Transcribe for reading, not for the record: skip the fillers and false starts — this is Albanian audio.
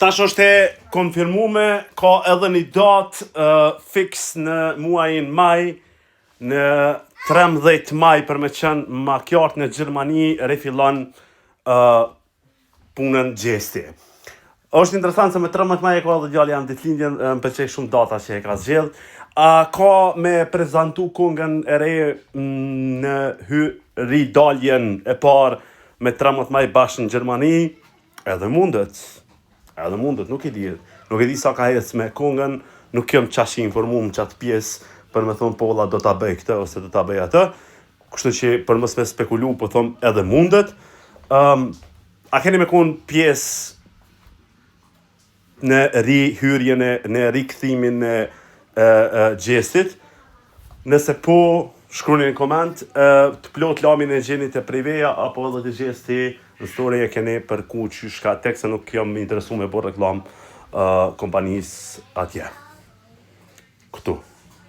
Tash është e konfirmume, ka edhe një datë fix në muajin maj, në 13 maj për me qenë ma qartë në Gjermani rifillon punën gjesti. Është interesant se me 13 maj e ka edhe djali jam ditëlindjen, më pëlqej shumë data që e ka zgjedh. Ka me prezantu këngën e re në ridaljen e parë me 13 maj bashkë në Gjermani, edhe mundet, nuk e di sa ka hec me këngën, nuk jam qash i informuar çat pjesë për me thonë po valla do ta bëj këtë ose do ta bëj atë. Kështu që për mos me spekulu, po them edhe mundet. A keni me kon pjesë në rihyrjen në rikthimin e gjestit? Nëse po, shkruani në koment, të plot lamin e gjenit e priveja apo edhe të gjesti në story e keni për ku qyshka tek se nuk jam interesu me bërë reklam kompanisë atje. Këtu.